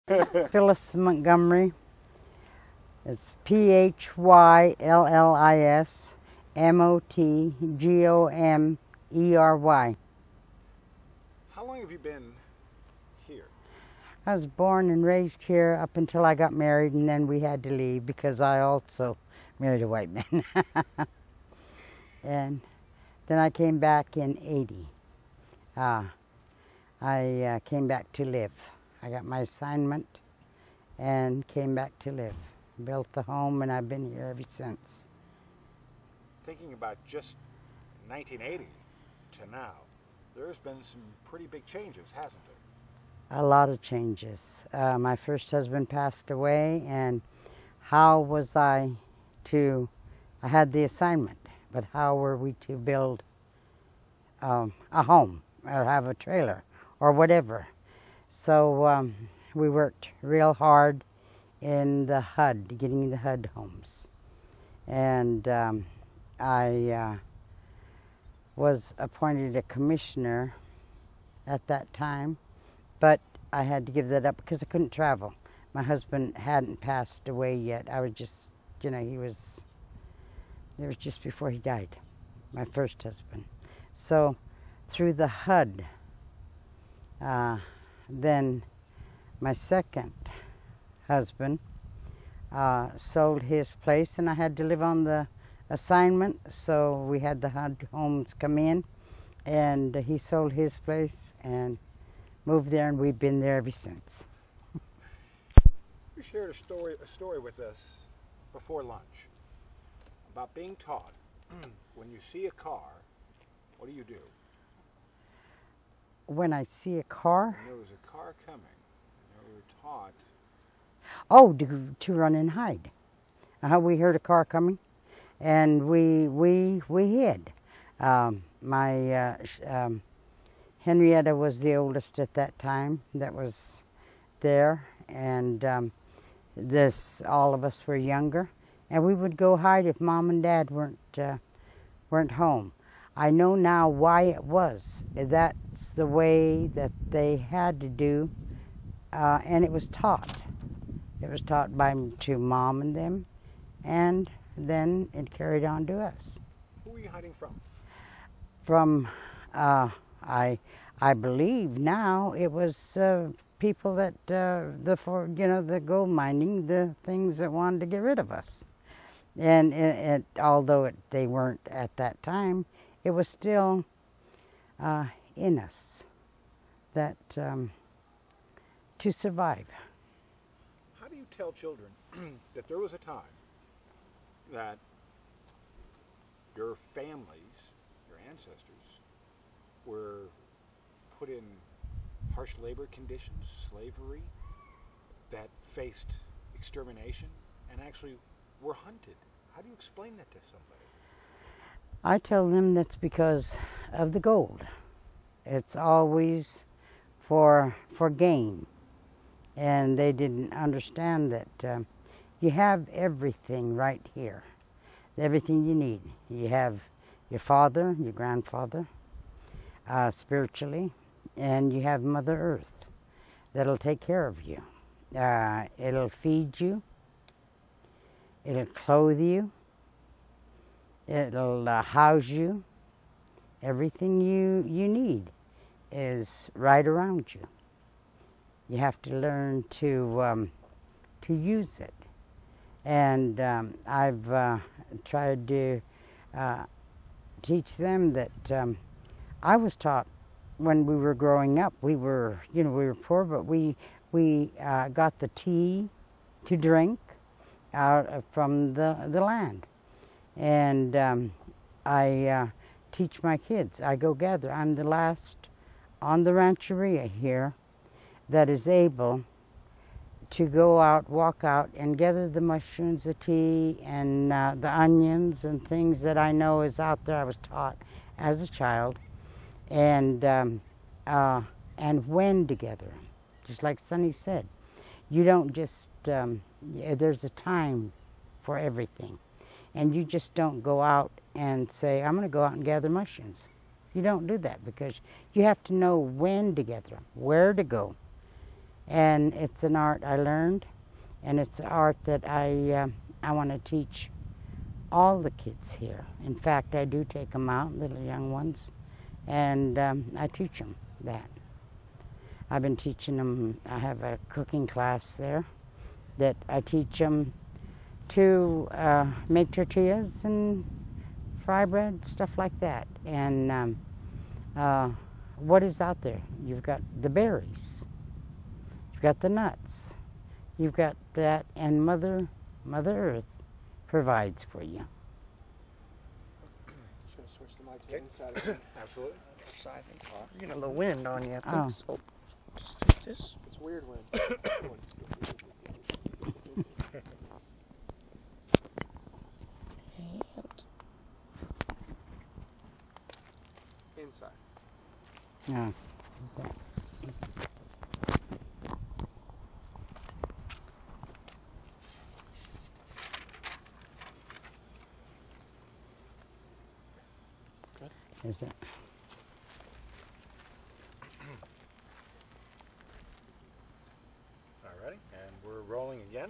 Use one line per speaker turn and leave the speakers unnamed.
Phyllis Montgomery. It's PhyllisMontgomery.
How long have you been here?
I was born and raised here up until I got married, and then we had to leave because I also married a white man. And then I came back in '80. I came back to live. I got my assignment and came back to live. Built the home, and I've been here ever since.
Thinking about just 1980 to now, there's been some pretty big changes, hasn't it?
A lot of changes. My first husband passed away, and how was I had the assignment, but how were we to build a home or have a trailer or whatever? So we worked real hard in the HUD, getting the HUD homes. And I was appointed a commissioner at that time, but I had to give that up because I couldn't travel. My husband hadn't passed away yet. I was just, it was just before he died, my first husband. So through the HUD, then my second husband sold his place, and I had to live on the assignment, so we had the HUD homes come in, and he sold his place and moved there, and we've been there ever since.
You shared a story with us before lunch about being taught when you see a car, what do you do?
When I see a car?
When there was a car coming, and we were taught.
Oh, to run and hide. We heard a car coming, and we hid. Henrietta was the oldest at that time that was there, and all of us were younger, and we would go hide if Mom and Dad weren't home. I know now why it was. That's the way that they had to do, and it was taught. It was taught to Mom and them, and then it carried on to us.
Who were you hiding from?
From, I believe now it was people that the gold mining, the things that wanted to get rid of us, and although they weren't at that time, it was still in us that to survive.
How do you tell children that there was a time that your families, your ancestors, were put in harsh labor conditions, slavery, that faced extermination, and actually were hunted? How do you explain that to somebody?
I tell them that's because of the gold. It's always for gain. And they didn't understand that you have everything right here, everything you need. You have your father, your grandfather, spiritually, and you have Mother Earth that'll take care of you. It'll feed you, it'll clothe you, it'll house you. Everything you need is right around you. You have to learn to use it, and I've tried to teach them that I was taught when we were growing up. We were poor, but we got the tea to drink out from the land, and I teach my kids. I go gather. I'm the last on the rancheria here that is able to go out, walk out, and gather the mushrooms, the tea, and the onions and things that I know is out there. I was taught as a child, and when to gather them. Just like Sonny said, you don't just, there's a time for everything. And you just don't go out and say, I'm going to go out and gather mushrooms. You don't do that because you have to know when to gather them, where to go, And it's an art I learned, and it's an art that I want to teach all the kids here. In fact, I do take them out, little young ones, and I teach them that. I've been teaching them, I have a cooking class there that I teach them to make tortillas and fry bread, stuff like that. And what is out there? You've got the berries, you've got the nuts, you've got that, and Mother Earth provides for you.
Just gonna switch the mic to the inside.
Absolutely.
Side thing's off. You're getting a little wind on you. I think
Oh.
so. Just take this. It's weird wind. And inside.
Yeah. That's it.
Good.
Is it?
All righty, and we're rolling again.